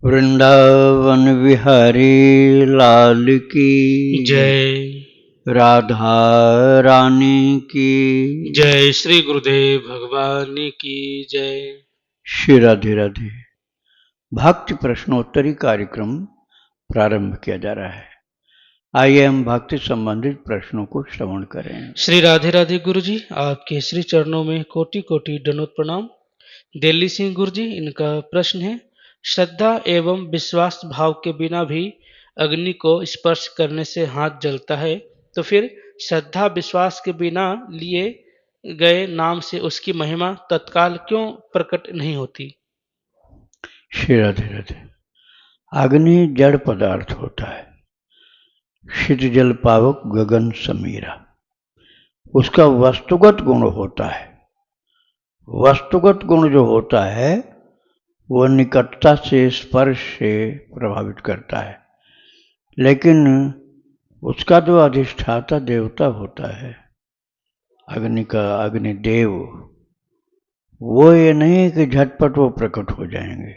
वृंदावन विहारी लाल की जय। राधा रानी की जय श्री गुरुदेव भगवान की जय। श्री राधे राधे। भक्ति प्रश्नोत्तरी कार्यक्रम प्रारंभ किया जा रहा है। आइए हम भक्ति संबंधित प्रश्नों को श्रवण करें। श्री राधे राधे गुरु जी, आपके श्री चरणों में कोटि कोटि दंडवत प्रणाम। दिल्ली सिंह गुरु जी, इनका प्रश्न है, श्रद्धा एवं विश्वास भाव के बिना भी अग्नि को स्पर्श करने से हाथ जलता है, तो फिर श्रद्धा विश्वास के बिना लिए गए नाम से उसकी महिमा तत्काल क्यों प्रकट नहीं होती? श्री राधे राधे। अग्नि जड़ पदार्थ होता है, क्षित जल पावक गगन समीरा। उसका वस्तुगत गुण होता है। वस्तुगत गुण जो होता है वह निकटता से स्पर्श से प्रभावित करता है, लेकिन उसका जो अधिष्ठाता देवता होता है अग्नि का, अग्निदेव, वो ये नहीं कि झटपट वो प्रकट हो जाएंगे।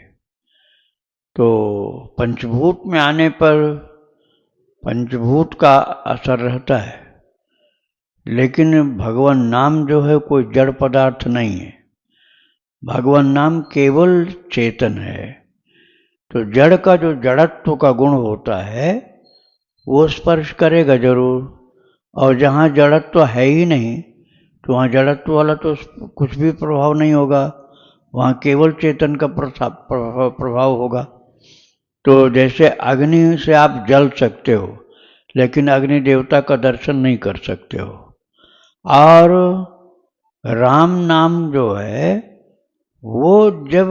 तो पंचभूत में आने पर पंचभूत का असर रहता है, लेकिन भगवान नाम जो है कोई जड़ पदार्थ नहीं है। भगवान नाम केवल चेतन है। तो जड़ का जो जड़त्व का गुण होता है वो स्पर्श करेगा जरूर, और जहाँ जड़त्व है ही नहीं तो वहाँ जड़त्व वाला तो कुछ भी प्रभाव नहीं होगा, वहाँ केवल चेतन का प्रभाव होगा। तो जैसे अग्नि से आप जल सकते हो, लेकिन अग्नि देवता का दर्शन नहीं कर सकते हो। और राम नाम जो है वो जब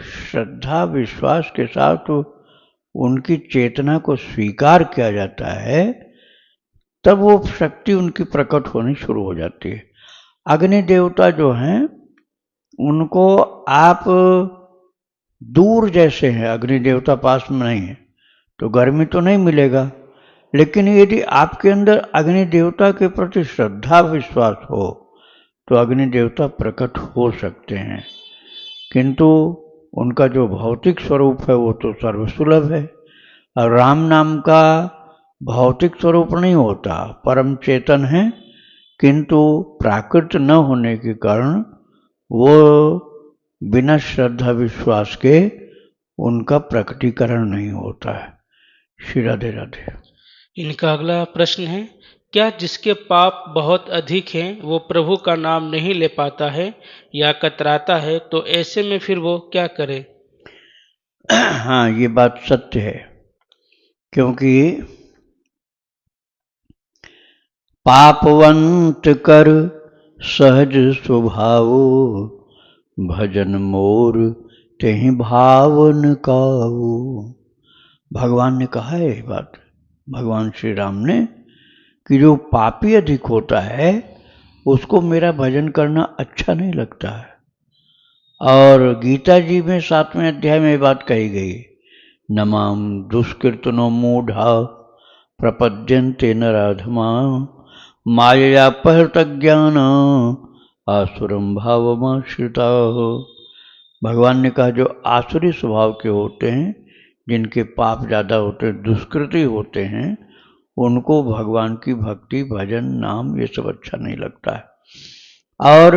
श्रद्धा विश्वास के साथ उनकी चेतना को स्वीकार किया जाता है, तब वो शक्ति उनकी प्रकट होनी शुरू हो जाती है। अग्नि देवता जो हैं उनको आप दूर जैसे हैं, अग्नि देवता पास में नहीं है तो गर्मी तो नहीं मिलेगा, लेकिन यदि आपके अंदर अग्नि देवता के प्रति श्रद्धा विश्वास हो तो अग्नि देवता प्रकट हो सकते हैं। किंतु उनका जो भौतिक स्वरूप है वो तो सर्वसुलभ है, और राम नाम का भौतिक स्वरूप नहीं होता, परम चेतन है, किंतु प्राकृत न होने के कारण वो बिना श्रद्धा विश्वास के उनका प्रकटीकरण नहीं होता है। श्री राधे राधे। इनका अगला प्रश्न है, क्या जिसके पाप बहुत अधिक हैं वो प्रभु का नाम नहीं ले पाता है या कतराता है, तो ऐसे में फिर वो क्या करे? हाँ, ये बात सत्य है, क्योंकि पापवंत कर सहज स्वभाव, भजन मोर तेहि भावन काऊ। भगवान ने कहा है ये बात, भगवान श्री राम ने, कि जो पापी अधिक होता है उसको मेरा भजन करना अच्छा नहीं लगता है। और गीता जी में 7वें अध्याय में बात कही गई, नमाम दुष्कृतनो मूढ़ा प्रपद्यन्ते नराधमा मायया पहृत ज्ञान आसुरम भावमाश्रिता। भगवान ने कहा जो आसुरी स्वभाव के होते हैं, जिनके पाप ज़्यादा होते हैं, दुष्कृति होते हैं, उनको भगवान की भक्ति, भजन, नाम ये सब अच्छा नहीं लगता है। और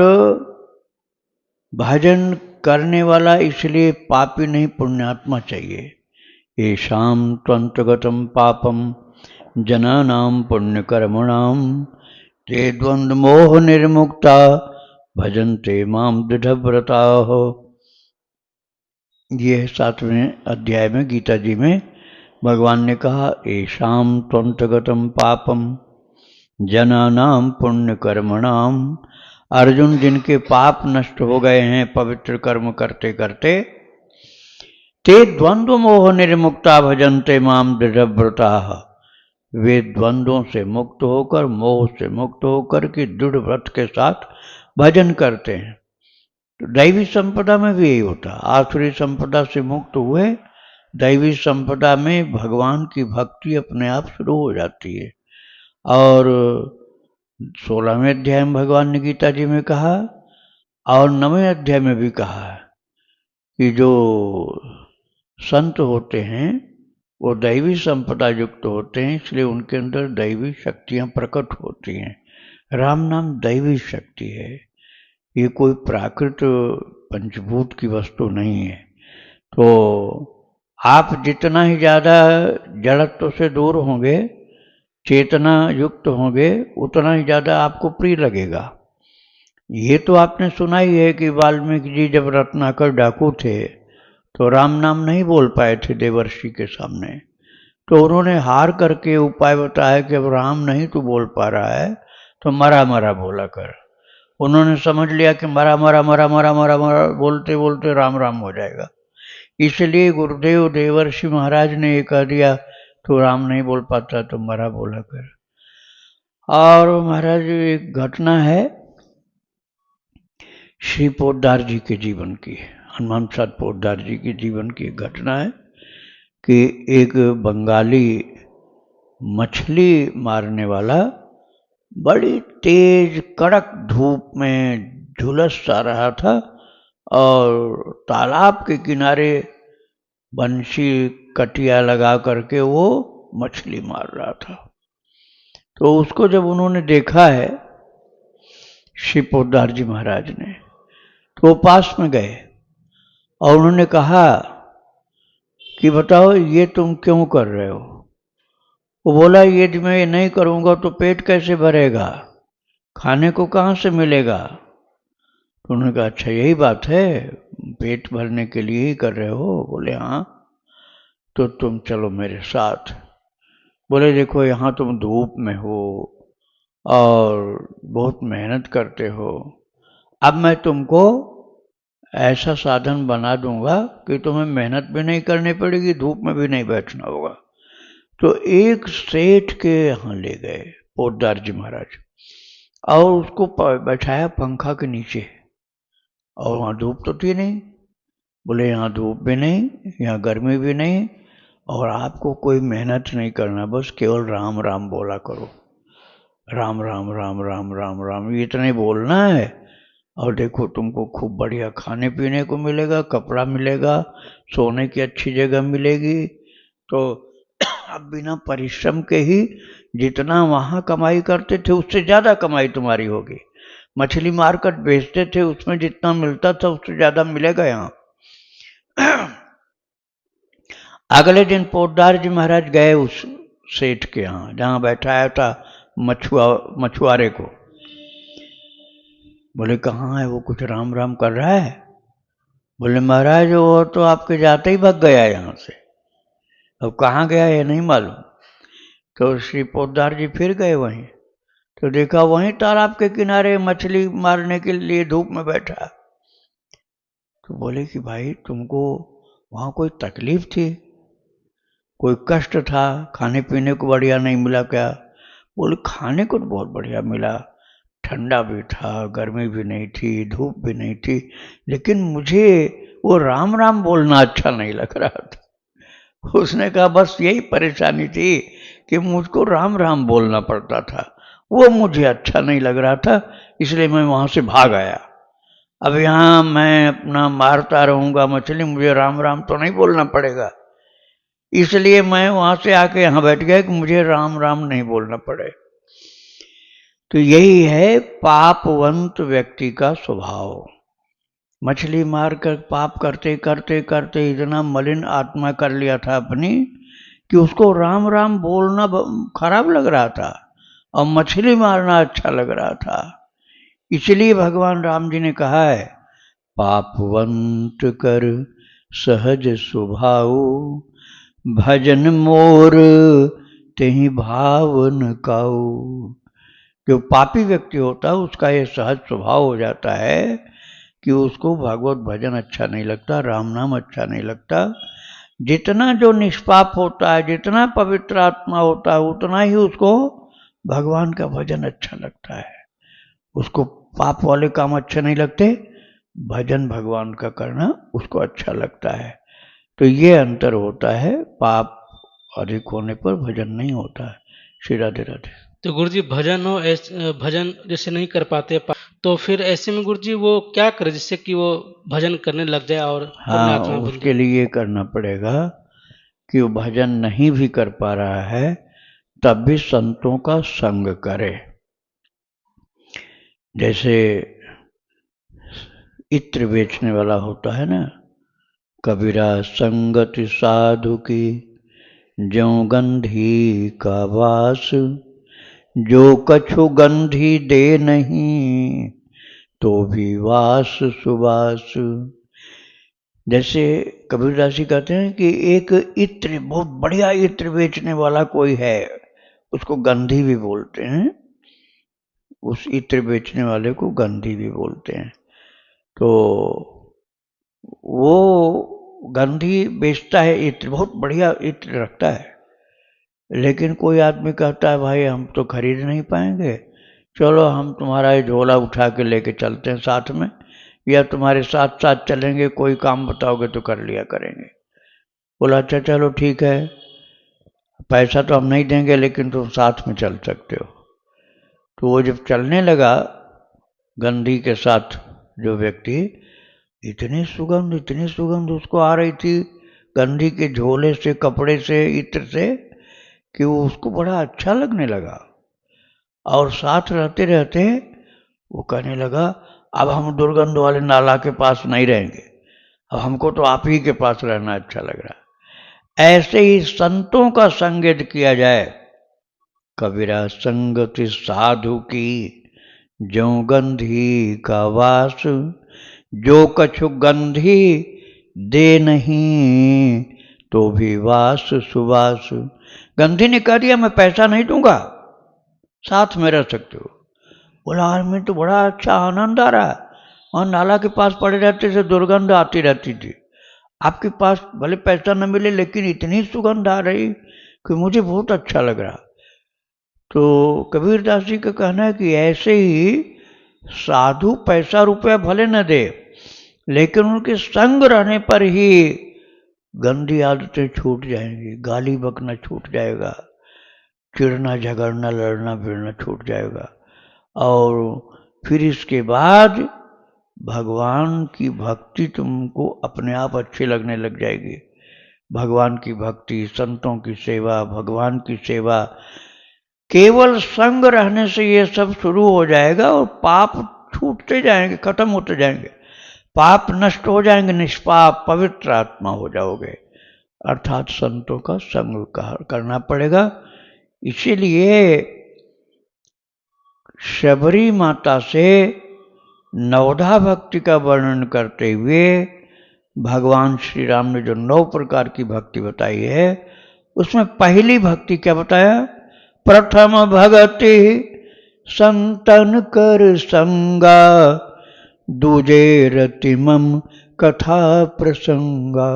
भजन करने वाला इसलिए पापी नहीं पुण्यात्मा चाहिए। येषां त्वन्तगतं पापं जनानां पुण्यकर्मणां ते द्वन्द्वमोह निर्मुक्ता भजन्ते मां दृढ़व्रताः। ये 7वें अध्याय में गीता जी में भगवान ने कहा, येषां त्वन्तगतं पापं जनानां पुण्यकर्मणां। अर्जुन, जिनके पाप नष्ट हो गए हैं पवित्र कर्म करते करते, ते द्वंद्व मोह निर्मुक्ता भजन्ते माम दृढ़व्रताः। वे द्वंद्वों से मुक्त होकर, मोह से मुक्त होकर के दृढ़ व्रत के साथ भजन करते हैं। तो दैवी संपदा में भी यही होता, आसुरी संपदा से मुक्त हुए, दैवी संपदा में भगवान की भक्ति अपने आप शुरू हो जाती है। और 16वें अध्याय में भगवान ने गीता जी में कहा, और 9वें अध्याय में भी कहा कि जो संत होते हैं वो दैवी संपदा युक्त होते हैं, इसलिए उनके अंदर दैवी शक्तियां प्रकट होती हैं। राम नाम दैवी शक्ति है, ये कोई प्राकृत पंचभूत की वस्तु नहीं है। तो आप जितना ही ज़्यादा जड़त्व से दूर होंगे, चेतना युक्त होंगे, उतना ही ज़्यादा आपको प्रिय लगेगा। ये तो आपने सुना ही है कि वाल्मीकि जी जब रत्नाकर डाकू थे तो राम नाम नहीं बोल पाए थे देवर्षि के सामने, तो उन्होंने हार करके उपाय बताया कि अब राम नहीं तू बोल पा रहा है तो मरा मरा बोला कर। उन्होंने समझ लिया कि मरा मरा मरा मरा मरा मरा बोलते बोलते राम राम हो जाएगा, इसलिए गुरुदेव देवर्षि महाराज ने ये कह दिया तो राम नहीं बोल पाता तो मरा बोला कर। और महाराज एक घटना है श्री पोद्दार जी के जीवन की, हनुमान प्रसाद पोद्दार जी के जीवन की एक घटना है कि एक बंगाली मछली मारने वाला बड़ी तेज कड़क धूप में झुलस सा रहा था और तालाब के किनारे बंशी कटिया लगा करके वो मछली मार रहा था। तो उसको जब उन्होंने देखा है श्री पोद्दार जी महाराज ने, तो वो पास में गए और उन्होंने कहा कि बताओ ये तुम क्यों कर रहे हो। वो बोला यदि मैं ये नहीं करूंगा तो पेट कैसे भरेगा, खाने को कहाँ से मिलेगा। तो उन्होंने कहा अच्छा यही बात है, पेट भरने के लिए ही कर रहे हो। बोले हाँ, तो तुम चलो मेरे साथ। बोले देखो यहाँ तुम धूप में हो और बहुत मेहनत करते हो, अब मैं तुमको ऐसा साधन बना दूंगा कि तुम्हें मेहनत भी नहीं करनी पड़ेगी, धूप में भी नहीं बैठना होगा। तो एक सेठ के यहाँ ले गए पोद्दार जी महाराज और उसको बैठाया पंखा के नीचे, और वहाँ धूप तो थी नहीं। बोले यहाँ धूप भी नहीं, यहाँ गर्मी भी नहीं, और आपको कोई मेहनत नहीं करना, बस केवल राम राम बोला करो, राम राम राम राम राम राम ये इतना ही बोलना है। और देखो तुमको खूब बढ़िया खाने पीने को मिलेगा, कपड़ा मिलेगा, सोने की अच्छी जगह मिलेगी। तो अब बिना परिश्रम के ही जितना वहाँ कमाई करते थे उससे ज़्यादा कमाई तुम्हारी होगी। मछली मारकर बेचते थे उसमें जितना मिलता था उससे ज़्यादा मिलेगा यहाँ। अगले दिन पोद्दार जी महाराज गए उस सेठ के यहाँ जहाँ बैठाया था मछुआरे को। बोले कहाँ है वो, कुछ राम राम कर रहा है। बोले महाराज वो तो आपके जाते ही भाग गया यहाँ से, अब कहाँ गया ये नहीं मालूम। तो श्री पोद्दार जी फिर गए वहीं, तो देखा वहीं तालाब के किनारे मछली मारने के लिए धूप में बैठा। तो बोले कि भाई तुमको वहाँ कोई तकलीफ थी, कोई कष्ट था, खाने पीने को बढ़िया नहीं मिला क्या। बोले खाने को तो बहुत बढ़िया मिला, ठंडा भी था, गर्मी भी नहीं थी, धूप भी नहीं थी, लेकिन मुझे वो राम राम बोलना अच्छा नहीं लग रहा था। उसने कहा बस यही परेशानी थी कि मुझको राम राम बोलना पड़ता था, वो मुझे अच्छा नहीं लग रहा था, इसलिए मैं वहाँ से भाग आया। अब यहाँ मैं अपना मारता रहूँगा मछली, मुझे राम राम तो नहीं बोलना पड़ेगा, इसलिए मैं वहाँ से आके यहाँ बैठ गया कि मुझे राम राम नहीं बोलना पड़े। तो यही है पापवंत व्यक्ति का स्वभाव। मछली मारकर पाप करते करते करते इतना मलिन आत्मा कर लिया था अपनी कि उसको राम राम बोलना खराब लग रहा था और मछली मारना अच्छा लग रहा था। इसलिए भगवान राम जी ने कहा है पापवंत कर सहज स्वभाव, भजन मोर तेहि भावन काऊ। जो पापी व्यक्ति होता है उसका ये सहज स्वभाव हो जाता है कि उसको भागवत भजन अच्छा नहीं लगता, राम नाम अच्छा नहीं लगता। जितना जो निष्पाप होता है, जितना पवित्र आत्मा होता है, उतना ही उसको भगवान का भजन अच्छा लगता है। उसको पाप वाले काम अच्छे नहीं लगते, भजन भगवान का करना उसको अच्छा लगता है। तो ये अंतर होता है, पाप अधिक होने पर भजन नहीं होता है। श्री राधे राधे। तो गुरु जी भजन हो भजन जैसे नहीं कर पाते तो फिर ऐसे में गुरु जी वो क्या करे जिससे कि वो भजन करने लग जाए और हाँ, पुण्यात्मा बन उसके जाए? लिए ये करना पड़ेगा कि वो भजन नहीं भी कर पा रहा है तब भी संतों का संग करे। जैसे इत्र बेचने वाला होता है ना, कबीरा संगति साधु की ज्यों गंधी का वास, जो कछु गंधी दे नहीं तो भी वास सुवास। जैसे कबीरदास जी कहते हैं कि एक इत्र, बहुत बढ़िया इत्र बेचने वाला कोई है, उसको गंधी भी बोलते हैं, उस इत्र बेचने वाले को गंधी भी बोलते हैं। तो वो गंधी बेचता है इत्र, बहुत बढ़िया इत्र रखता है, लेकिन कोई आदमी कहता है भाई हम तो खरीद नहीं पाएंगे, चलो हम तुम्हारा ये झोला उठा के लेके चलते हैं साथ में, या तुम्हारे साथ साथ चलेंगे, कोई काम बताओगे तो कर लिया करेंगे। बोला अच्छा चलो ठीक है, पैसा तो हम नहीं देंगे लेकिन तुम साथ में चल सकते हो। तो वो जब चलने लगा गंधी के साथ जो व्यक्ति, इतनी सुगंध उसको आ रही थी गंधी के झोले से, कपड़े से, इत्र से, कि वो उसको बड़ा अच्छा लगने लगा। और साथ रहते रहते वो कहने लगा अब हम दुर्गंध वाले नाला के पास नहीं रहेंगे, अब हमको तो आप ही के पास रहना अच्छा लग रहा है। ऐसे ही संतों का संग यदि किया जाए, कबीरा संगति साधु की ज्यों गंधी का वास, जो कछु गंधी दे नहीं तो भी वास सुवास। गंधी ने कह दिया मैं पैसा नहीं दूंगा, साथ में रह सकते हो। बोला आज में तो बड़ा अच्छा आनंद आ रहा है, और नाला के पास पड़े रहते से दुर्गंध आती रहती थी, आपके पास भले पैसा न मिले लेकिन इतनी सुगंध आ रही कि मुझे बहुत अच्छा लग रहा। तो कबीरदास जी का कहना है कि ऐसे ही साधु पैसा रुपया भले न दे, लेकिन उनके संग रहने पर ही गंदी आदतें छूट जाएंगी, गाली बकना छूट जाएगा, चिढ़ना झगड़ना लड़ना भिड़ना छूट जाएगा, और फिर इसके बाद भगवान की भक्ति तुमको अपने आप अच्छी लगने लग जाएगी। भगवान की भक्ति, संतों की सेवा, भगवान की सेवा, केवल संग रहने से ये सब शुरू हो जाएगा और पाप छूटते जाएंगे, खत्म होते जाएंगे, पाप नष्ट हो जाएंगे, निष्पाप पवित्र आत्मा हो जाओगे। अर्थात संतों का संग करना पड़ेगा। इसीलिए शबरी माता से नवधा भक्ति का वर्णन करते हुए भगवान श्री राम ने जो 9 प्रकार की भक्ति बताई है, उसमें पहली भक्ति क्या बताया? प्रथम भगति संतन कर संगा, दूजे रतिमम कथा प्रसंगा।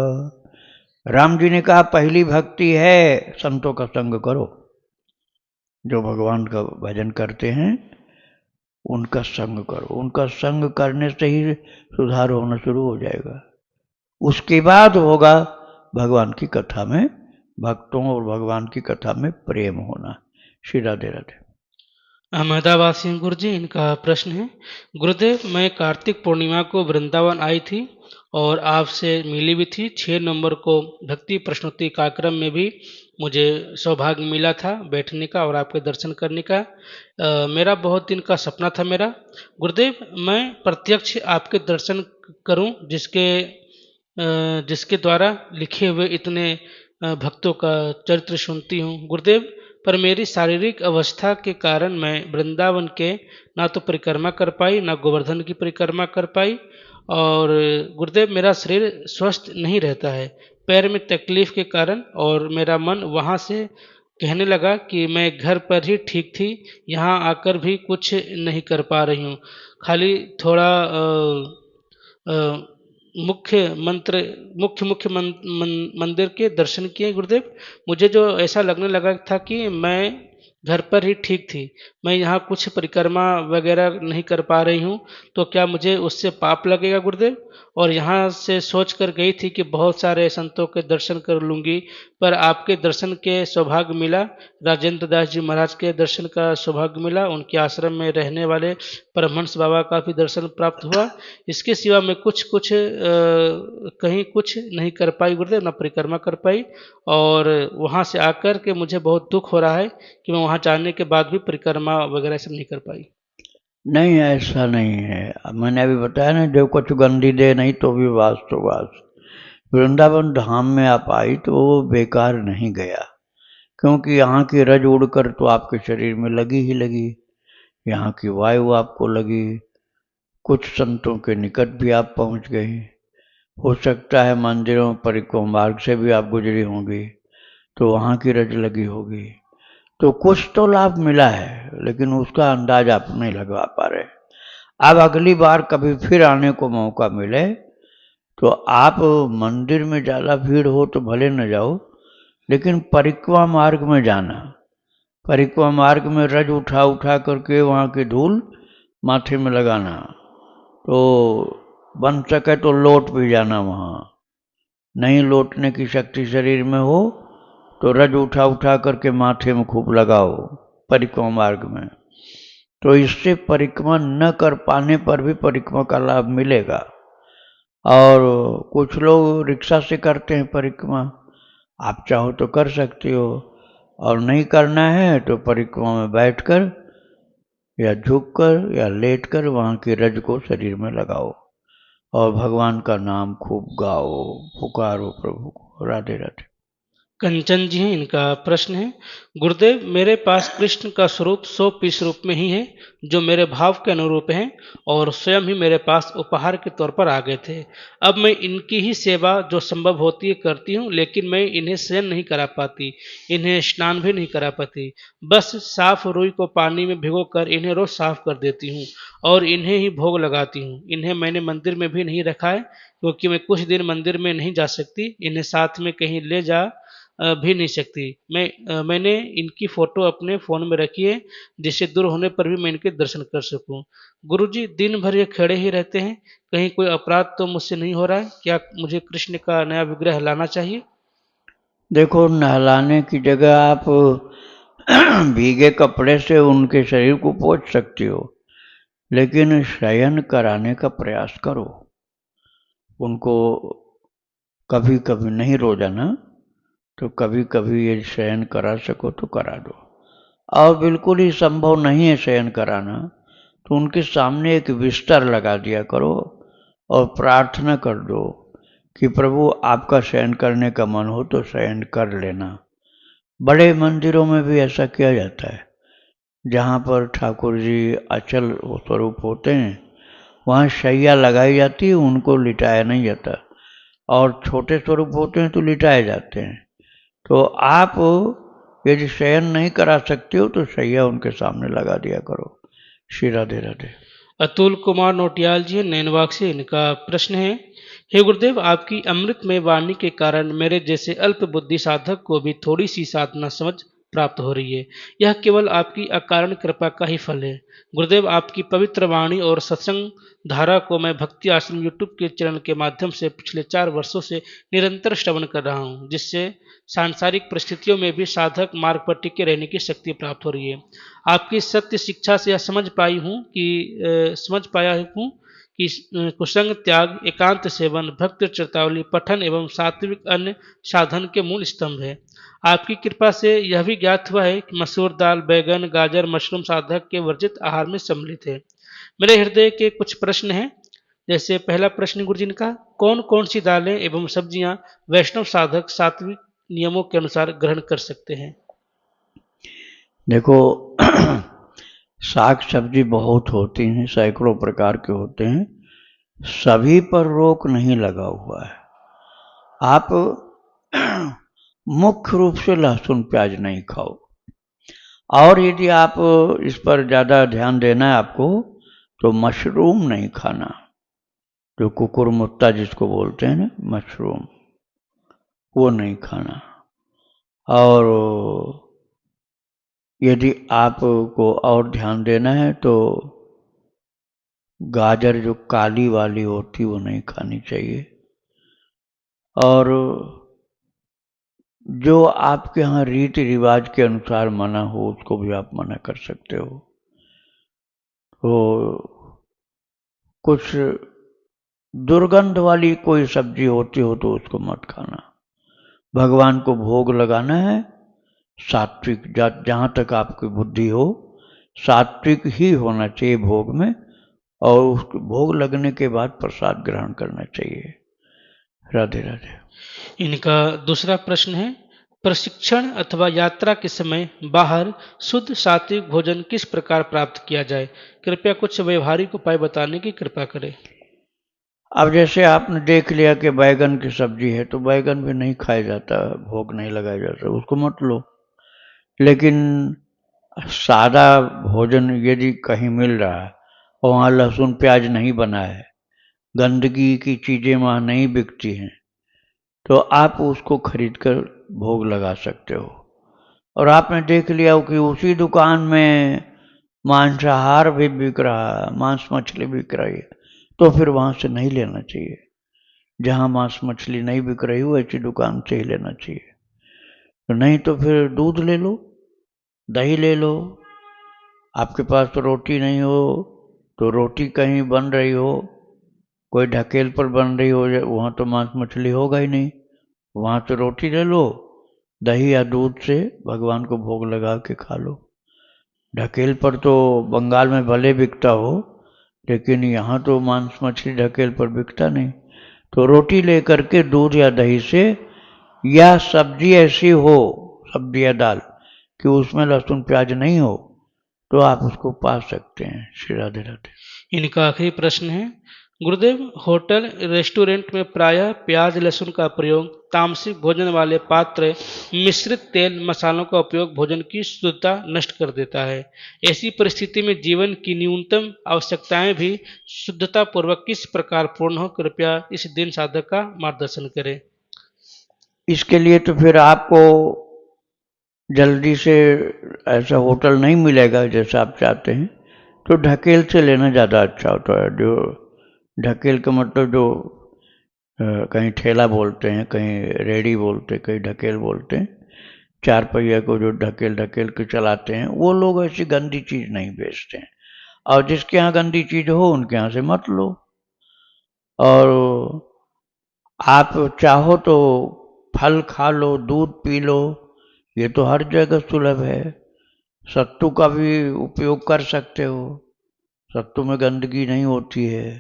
राम जी ने कहा पहली भक्ति है संतों का संग करो, जो भगवान का भजन करते हैं उनका संग करो, उनका संग करने से ही सुधार होना शुरू हो जाएगा। उसके बाद होगा भगवान की कथा में, भक्तों और भगवान की कथा में प्रेम होना। श्री राधे राधे। अहमदाबाद से गुरु जी, इनका प्रश्न है, गुरुदेव मैं कार्तिक पूर्णिमा को वृंदावन आई थी और आपसे मिली भी थी। 6 नवंबर को भक्ति प्रश्नोत्तरी कार्यक्रम में भी मुझे सौभाग्य मिला था बैठने का और आपके दर्शन करने का। मेरा बहुत दिन का सपना था मेरा गुरुदेव, मैं प्रत्यक्ष आपके दर्शन करूं, जिसके द्वारा लिखे हुए इतने भक्तों का चरित्र सुनती हूँ गुरुदेव, पर मेरी शारीरिक अवस्था के कारण मैं वृंदावन के ना तो परिक्रमा कर पाई, ना गोवर्धन की परिक्रमा कर पाई, और गुरुदेव मेरा शरीर स्वस्थ नहीं रहता है, पैर में तकलीफ के कारण, और मेरा मन वहाँ से कहने लगा कि मैं घर पर ही ठीक थी, यहाँ आकर भी कुछ नहीं कर पा रही हूँ, खाली थोड़ा मुख्य मंदिर के दर्शन किए गुरुदेव। मुझे जो ऐसा लगने लगा था कि मैं घर पर ही ठीक थी। मैं यहाँ कुछ परिक्रमा वगैरह नहीं कर पा रही हूँ, तो क्या मुझे उससे पाप लगेगा गुरुदेव? और यहाँ से सोच कर गई थी कि बहुत सारे संतों के दर्शन कर लूँगी, पर आपके दर्शन के सौभाग्य मिला, राजेंद्र दास जी महाराज के दर्शन का सौभाग्य मिला, उनके आश्रम में रहने वाले परमहंस बाबा का भी दर्शन प्राप्त हुआ। इसके सिवा मैं कहीं कुछ नहीं कर पाई गुरुदेव, ना परिक्रमा कर पाई, और वहाँ से आकर के मुझे बहुत दुःख हो रहा है कि मैं वहाँ जाने के बाद भी परिक्रमा वगैरह सब नहीं कर पाई। नहीं, ऐसा नहीं है। अब मैंने अभी बताया ना, जो कुछ गंदी दे नहीं तो भी वास तो वास। वृंदावन धाम में आप आई तो वो बेकार नहीं गया, क्योंकि यहाँ की रज उड़कर तो आपके शरीर में लगी ही लगी, यहाँ की वायु आपको लगी, कुछ संतों के निकट भी आप पहुँच गई। हो सकता है मंदिरों परिक्रमा मार्ग से भी आप गुजरी होंगी, तो वहाँ की रज लगी होगी। तो कुछ तो लाभ मिला है, लेकिन उसका अंदाज आप नहीं लगा पा रहे। अब अगली बार कभी फिर आने को मौका मिले तो आप मंदिर में ज़्यादा भीड़ हो तो भले न जाओ, लेकिन परिक्रमा मार्ग में जाना। परिक्रमा मार्ग में रज उठा उठा करके वहाँ की धूल माथे में लगाना, तो बन सके तो लौट भी जाना वहाँ। नहीं लौटने की शक्ति शरीर में हो तो रज उठा उठा करके माथे में खूब लगाओ परिक्रमा मार्ग में। तो इससे परिक्रमा न कर पाने पर भी परिक्रमा का लाभ मिलेगा। और कुछ लोग रिक्शा से करते हैं परिक्रमा, आप चाहो तो कर सकते हो, और नहीं करना है तो परिक्रमा में बैठकर या झुककर या लेटकर वहाँ की रज को शरीर में लगाओ और भगवान का नाम खूब गाओ, पुकारो प्रभु को। राधे राधे। कंचन जी हैं, इनका प्रश्न है, गुरुदेव मेरे पास कृष्ण का स्वरूप 100 पीस रूप में ही है, जो मेरे भाव के अनुरूप है, और स्वयं ही मेरे पास उपहार के तौर पर आ गए थे। अब मैं इनकी ही सेवा जो संभव होती है करती हूँ, लेकिन मैं इन्हें शयन नहीं करा पाती, इन्हें स्नान भी नहीं करा पाती। बस साफ रुई को पानी में भिगोकर इन्हें रोज साफ कर देती हूँ और इन्हें ही भोग लगाती हूँ। इन्हें मैंने मंदिर में भी नहीं रखा है, क्योंकि मैं कुछ दिन मंदिर में नहीं जा सकती, इन्हें साथ में कहीं ले जा भी नहीं सकती। मैंने इनकी फ़ोटो अपने फ़ोन में रखी है, जिससे दूर होने पर भी मैं इनके दर्शन कर सकूँ। गुरुजी दिन भर ये खड़े ही रहते हैं, कहीं कोई अपराध तो मुझसे नहीं हो रहा है? क्या मुझे कृष्ण का नया विग्रह लाना चाहिए? देखो, नहलाने की जगह आप भीगे कपड़े से उनके शरीर को पोंछ सकती हो, लेकिन शयन कराने का प्रयास करो। उनको कभी कभी, नहीं रोजाना, तो कभी कभी ये शयन करा सको तो करा दो। और बिल्कुल ही संभव नहीं है शयन कराना, तो उनके सामने एक बिस्तर लगा दिया करो और प्रार्थना कर दो कि प्रभु आपका शयन करने का मन हो तो शयन कर लेना। बड़े मंदिरों में भी ऐसा किया जाता है, जहाँ पर ठाकुर जी अचल स्वरूप होते हैं वहाँ शैया लगाई जाती है, उनको लिटाया नहीं जाता, और छोटे स्वरूप होते हैं तो लिटाए जाते हैं। तो आप यदि शयन नहीं करा सकते हो तो शैया उनके सामने लगा दिया करो। श्री राधे राधे। अतुल कुमार नोटियाल जी नैनवाग से, इनका प्रश्न है, हे गुरुदेव आपकी अमृतमय वाणी के कारण मेरे जैसे अल्प बुद्धि साधक को भी थोड़ी सी साधना समझ प्राप्त हो रही है। यह केवल आपकी अकारण कृपा का ही फल है। गुरुदेव आपकी पवित्र वाणी और सत्संग धारा को मैं भक्ति आश्रम यूट्यूब के चैनल के माध्यम से पिछले 4 वर्षों से निरंतर श्रवण कर रहा हूँ, जिससे सांसारिक परिस्थितियों में भी साधक मार्ग पर टिके रहने की शक्ति प्राप्त हो रही है। आपकी सत्य शिक्षा से यह समझ पाया हूँ कि कुसंग त्याग, एकांत सेवन, भक्त चरतावली पठन एवं सात्विक अन्य साधन के मूल स्तंभ है। आपकी कृपा से यह भी ज्ञात हुआ है कि मसूर दाल, बैगन, गाजर, मशरूम साधक के वर्जित आहार में सम्मिलित है। मेरे हृदय के कुछ प्रश्न हैं। जैसे पहला प्रश्न गुरुजी ने कहा, कौन कौन सी दालें एवं सब्जियां वैष्णव साधक सात्विक नियमों के अनुसार ग्रहण कर सकते हैं? देखो, साग सब्जी बहुत होती हैं, सैकड़ों प्रकार के होते हैं, सभी पर रोक नहीं लगा हुआ है। आप मुख्य रूप से लहसुन प्याज नहीं खाओ, और यदि आप इस पर ज़्यादा ध्यान देना है आपको, तो मशरूम नहीं खाना, जो कुकुरमुत्ता जिसको बोलते हैं ना, मशरूम, वो नहीं खाना। और यदि आपको और ध्यान देना है तो गाजर जो काली वाली होती वो नहीं खानी चाहिए, और जो आपके यहाँ रीति रिवाज के अनुसार मना हो उसको भी आप मना कर सकते हो। तो कुछ दुर्गंध वाली कोई सब्जी होती हो तो उसको मत खाना। भगवान को भोग लगाना है सात्विक, जहाँ तक आपकी बुद्धि हो सात्विक ही होना चाहिए भोग में, और उस भोग लगने के बाद प्रसाद ग्रहण करना चाहिए। राधे राधे। इनका दूसरा प्रश्न है, प्रशिक्षण अथवा यात्रा के समय बाहर शुद्ध सात्विक भोजन किस प्रकार प्राप्त किया जाए? कृपया कुछ व्यवहारिक उपाय बताने की कृपा करें। अब जैसे आपने देख लिया कि बैगन की सब्जी है तो बैगन भी नहीं खाया जाता, भोग नहीं लगाया जाता, उसको मत लो। लेकिन सादा भोजन यदि कहीं मिल रहा है और वहाँ लहसुन प्याज नहीं बना है, गंदगी की चीज़ें वहाँ नहीं बिकती हैं, तो आप उसको खरीद कर भोग लगा सकते हो। और आपने देख लिया हो कि उसी दुकान में मांसाहार भी बिक रहा है, मांस मछली बिक रही है, तो फिर वहाँ से नहीं लेना चाहिए। जहाँ मांस मछली नहीं बिक रही हो ऐसी दुकान से ही लेना चाहिए। तो नहीं तो फिर दूध ले लो, दही ले लो। आपके पास तो रोटी नहीं हो तो रोटी कहीं बन रही हो, कोई ढकेल पर बन रही हो, वहाँ तो मांस मछली होगा ही नहीं, वहाँ से रोटी ले लो, दही या दूध से भगवान को भोग लगा के खा लो। ढकेल पर तो बंगाल में भले बिकता हो, लेकिन यहाँ तो मांस मछली ढकेल पर बिकता नहीं। तो रोटी लेकर के दूध या दही से, या सब्जी ऐसी हो, सब्जी या दाल कि उसमें लहसुन प्याज नहीं हो, तो आप उसको पा सकते हैं। श्री राधे राधे। इनका आखिरी प्रश्न है, गुरुदेव, होटल रेस्टोरेंट में प्रायः प्याज लहसुन का प्रयोग, तामसिक भोजन वाले पात्र, मिश्रित तेल मसालों का उपयोग भोजन की शुद्धता नष्ट कर देता है। ऐसी परिस्थिति में जीवन की न्यूनतम आवश्यकताएं भी शुद्धता पूर्वक किस प्रकार पूर्ण हो? कृपया इस दिन साधक का मार्गदर्शन करें। इसके लिए तो फिर आपको जल्दी से ऐसा होटल नहीं मिलेगा जैसा आप चाहते हैं, तो ढकेल से लेना ज़्यादा अच्छा होता है। जो ढकेल का मतलब जो कहीं ठेला बोलते हैं, कहीं रेडी बोलते हैं, कहीं ढकेल बोलते हैं, चार पहिया को जो ढकेल ढकेल के चलाते हैं, वो लोग ऐसी गंदी चीज़ नहीं बेचते हैं। और जिसके यहाँ गंदी चीज़ हो उनके यहाँ से मत लो। और आप चाहो तो फल खा लो, दूध पी लो, ये तो हर जगह सुलभ है। सत्तू का भी उपयोग कर सकते हो, सत्तू में गंदगी नहीं होती है।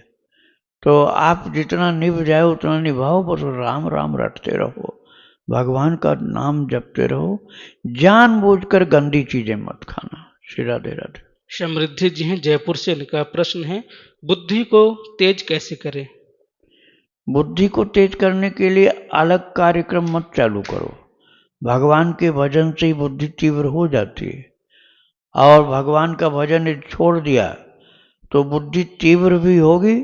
तो आप जितना निभ जाए उतना निभाओ, बस राम राम रटते रहो, भगवान का नाम जपते रहो, जानबूझकर गंदी चीजें मत खाना। श्री राधे राधे। समृद्धि जी हैं जयपुर से, इनका प्रश्न है, बुद्धि को तेज कैसे करें? बुद्धि को तेज करने के लिए अलग कार्यक्रम मत चालू करो, भगवान के भजन से ही बुद्धि तीव्र हो जाती है। और भगवान का भजन यदि छोड़ दिया तो बुद्धि तीव्र भी होगी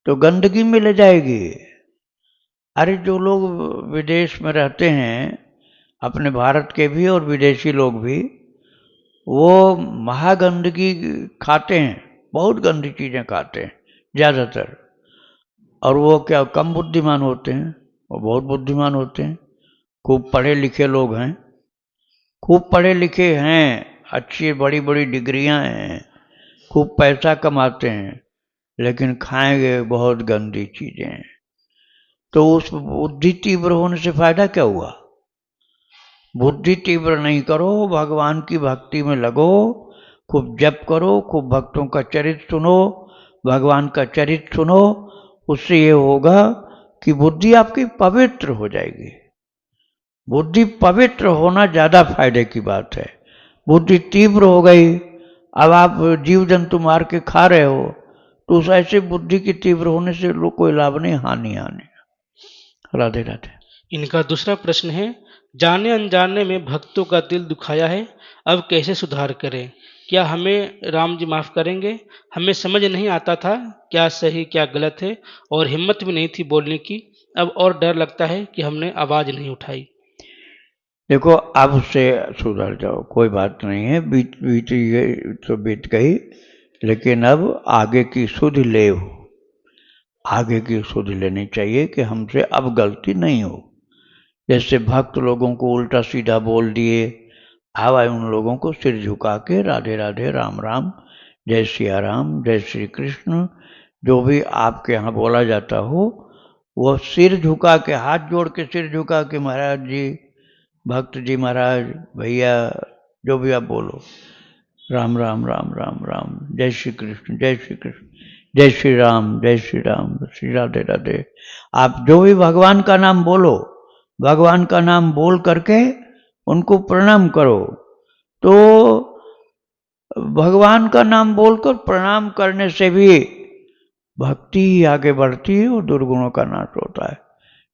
तो गंदगी में ले जाएगी। अरे जो लोग विदेश में रहते हैं, अपने भारत के भी और विदेशी लोग भी, वो महागंदगी खाते हैं, बहुत गंदी चीज़ें खाते हैं ज़्यादातर। और वो क्या कम बुद्धिमान होते हैं? वो बहुत बुद्धिमान होते हैं, खूब पढ़े लिखे लोग हैं, खूब पढ़े लिखे हैं, अच्छी बड़ी बड़ी डिग्रियां हैं, खूब पैसा कमाते हैं, लेकिन खाएंगे बहुत गंदी चीज़ें। तो उस बुद्धि तीव्र होने से फायदा क्या हुआ? बुद्धि तीव्र नहीं करो, भगवान की भक्ति में लगो, खूब जप करो, खूब भक्तों का चरित्र सुनो, भगवान का चरित्र सुनो। उससे ये होगा कि बुद्धि आपकी पवित्र हो जाएगी। बुद्धि पवित्र होना ज़्यादा फायदे की बात है। बुद्धि तीव्र हो गई, अब आप जीव जंतु मार के खा रहे हो, तो उस ऐसे बुद्धि की तीव्र होने से लोग कोई लाभ नहीं, हानि हानि। राधे राधे। इनका दूसरा प्रश्न है, जाने अनजाने में भक्तों का दिल दुखाया है, अब कैसे सुधार करें? क्या हमें राम जी माफ करेंगे? हमें समझ नहीं आता था क्या सही क्या गलत है, और हिम्मत भी नहीं थी बोलने की। अब और डर लगता है कि हमने आवाज नहीं उठाई। देखो अब से सुधर जाओ, कोई बात नहीं है, बीत बीत ये तो बीत गई, लेकिन अब आगे की सुध ले, आगे की सुध लेनी चाहिए कि हमसे अब गलती नहीं हो। जैसे भक्त लोगों को उल्टा सीधा बोल दिए, अब उन लोगों को सिर झुका के राधे राधे, राम राम, जय सिया राम, जय श्री कृष्ण, जो भी आपके यहाँ बोला जाता हो, वो सिर झुका के, हाथ जोड़ के सिर झुका के, महाराज जी, भक्त जी, महाराज, भैया, जो भी आप बोलो, राम राम राम राम राम, जय श्री कृष्ण, जय श्री कृष्ण, जय श्री राम, जय श्री राम, श्री राधे राधे, आप जो भी भगवान का नाम बोलो, भगवान का नाम बोल करके उनको प्रणाम करो। तो भगवान का नाम बोलकर प्रणाम करने से भी भक्ति ही आगे बढ़ती है और दुर्गुणों का नाश होता है।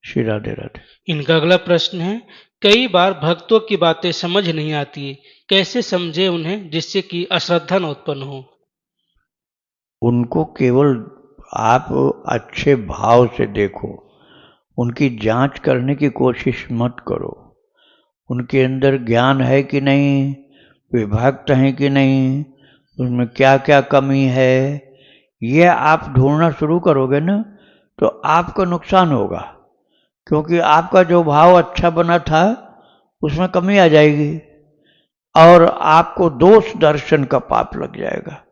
श्री राधे राधे। इनका अगला प्रश्न है, कई बार भक्तों की बातें समझ नहीं आती, कैसे समझे उन्हें जिससे कि अश्रद्धा न उत्पन्न हो? उनको केवल आप अच्छे भाव से देखो, उनकी जांच करने की कोशिश मत करो। उनके अंदर ज्ञान है कि नहीं, वे भक्त हैं कि नहीं, उसमें क्या क्या कमी है, ये आप ढूंढना शुरू करोगे ना, तो आपका नुकसान होगा, क्योंकि आपका जो भाव अच्छा बना था उसमें कमी आ जाएगी और आपको दोष दर्शन का पाप लग जाएगा।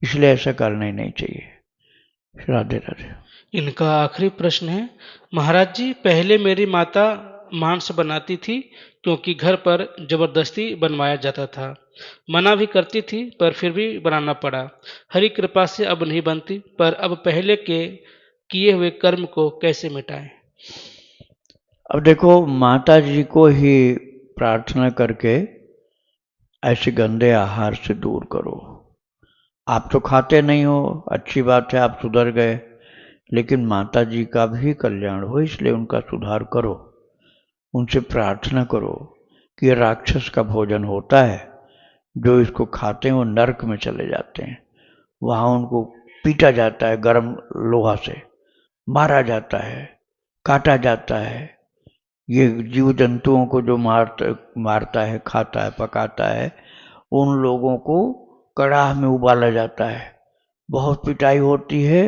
इसलिए ऐसा करना ही नहीं चाहिए। राधे राधे। इनका आखिरी प्रश्न है, महाराज जी, पहले मेरी माता मांस बनाती थी क्योंकि घर पर जबरदस्ती बनवाया जाता था। मना भी करती थी पर फिर भी बनाना पड़ा। हरि कृपा से अब नहीं बनती, पर अब पहले के किए हुए कर्म को कैसे मिटाएं? अब देखो, माता जी को ही प्रार्थना करके ऐसे गंदे आहार से दूर करो। आप तो खाते नहीं हो, अच्छी बात है, आप सुधर गए, लेकिन माता जी का भी कल्याण हो, इसलिए उनका सुधार करो। उनसे प्रार्थना करो कि ये राक्षस का भोजन होता है, जो इसको खाते हैं वो नरक में चले जाते हैं, वहाँ उनको पीटा जाता है, गर्म लोहा से मारा जाता है, काटा जाता है। ये जीव जंतुओं को जो मारता है, खाता है, पकाता है, उन लोगों को कड़ाह में उबाला जाता है, बहुत पिटाई होती है।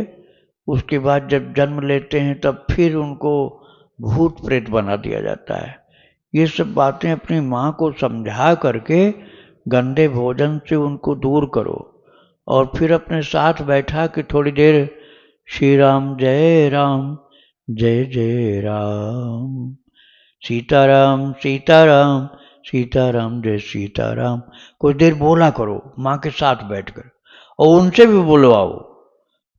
उसके बाद जब जन्म लेते हैं तब फिर उनको भूत प्रेत बना दिया जाता है। ये सब बातें अपनी माँ को समझा करके गंदे भोजन से उनको दूर करो और फिर अपने साथ बैठा के थोड़ी देर श्री राम जय राम, जय जय राम, सीताराम सीताराम, सीताराम जय सीताराम, कुछ देर बोला करो माँ के साथ बैठकर, और उनसे भी बुलवाओ,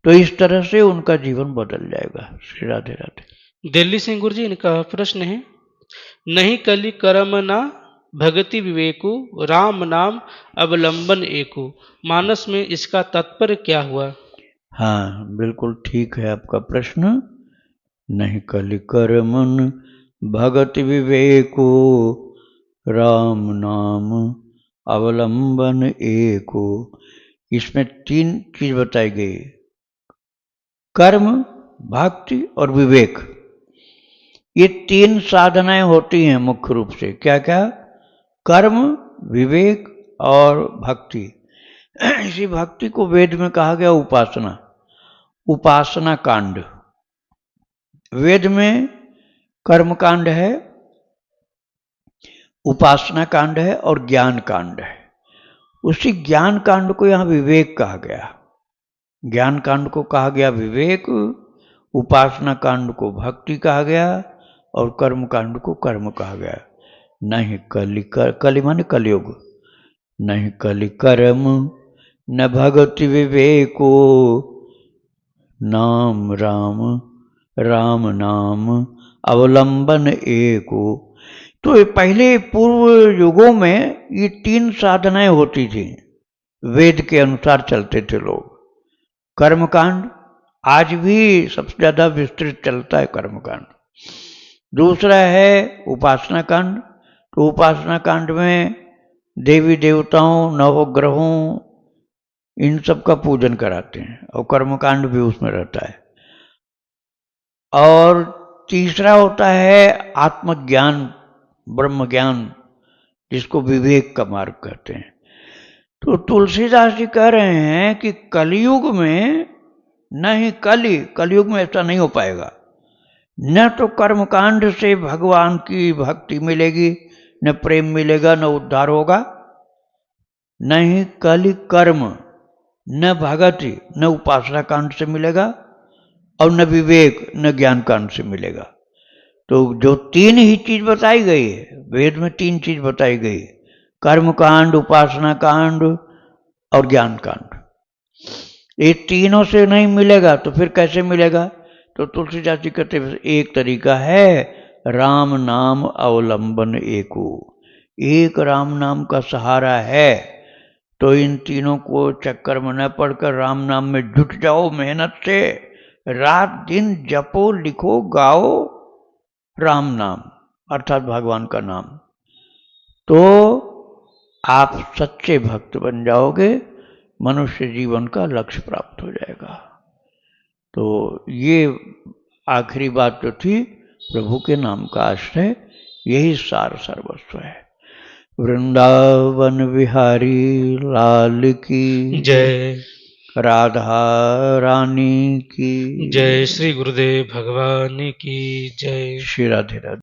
तो इस तरह से उनका जीवन बदल जाएगा। श्री राधे राधे। दिल्ली से गुरु जी, इनका प्रश्न है, नहीं कली कर्म ना भगति विवेकु, राम नाम अवलंबन एकु। मानस में इसका तात्पर्य क्या हुआ? हाँ, बिल्कुल ठीक है आपका प्रश्न। नहीं कलि कर्मन भगति विवेको, राम नाम अवलंबन एको। इसमें 3 चीज बताई गई, कर्म, भक्ति और विवेक। ये 3 साधनाएं होती हैं मुख्य रूप से। क्या क्या? कर्म, विवेक और भक्ति। इसी भक्ति को वेद में कहा गया उपासना, उपासना कांड। वेद में कर्म कांड है, उपासना कांड है और ज्ञान कांड है। उसी ज्ञान कांड को यहाँ विवेक कहा गया। ज्ञान कांड को कहा गया विवेक, उपासना कांड को भक्ति कहा गया और कर्म कांड को कर्म कहा गया। नहीं कलि माने कलयुग, नहीं कलि कर्म न भगति विवेको, नाम राम राम नाम अवलंबन एको। तो ये पहले पूर्व युगों में ये 3 साधनाएं होती थी, वेद के अनुसार चलते थे लोग। कर्मकांड आज भी सबसे ज्यादा विस्तृत चलता है, कर्मकांड। दूसरा है उपासना कांड, तो उपासना कांड में देवी देवताओं, नवग्रहों, इन सब का पूजन कराते हैं और कर्मकांड भी उसमें रहता है। और तीसरा होता है आत्मज्ञान ब्रह्म ज्ञान, जिसको विवेक का मार्ग कहते हैं। तो तुलसीदास जी कह रहे हैं कि कलयुग में नहीं, कलयुग में ऐसा नहीं हो पाएगा। न तो कर्मकांड से भगवान की भक्ति मिलेगी, न प्रेम मिलेगा, न उद्धार होगा, न ही कलि कर्म, न भगति, न उपासना कांड से मिलेगा, और न विवेक, न ज्ञान कांड से मिलेगा। तो जो तीन ही चीज बताई गई है, वेद में तीन चीज बताई गई है, कर्म कांड, उपासना कांड और ज्ञान कांड। ये तीनों से नहीं मिलेगा तो फिर कैसे मिलेगा? तो तुलसीदास जी कहते हैं एक तरीका है, राम नाम अवलंबन एको। एक राम नाम का सहारा है, तो इन तीनों को चक्कर में न पड़कर राम नाम में जुट जाओ मेहनत से, रात दिन जपो, लिखो, गाओ राम नाम, अर्थात भगवान का नाम। तो आप सच्चे भक्त बन जाओगे, मनुष्य जीवन का लक्ष्य प्राप्त हो जाएगा। तो ये आखिरी बात जो थी, प्रभु के नाम का आश्रय, यही सार सर्वस्व है। वृंदावन विहारी लाल की जय। राधा रानी की जय। श्री गुरुदेव भगवान की जय। श्री राधे राधे।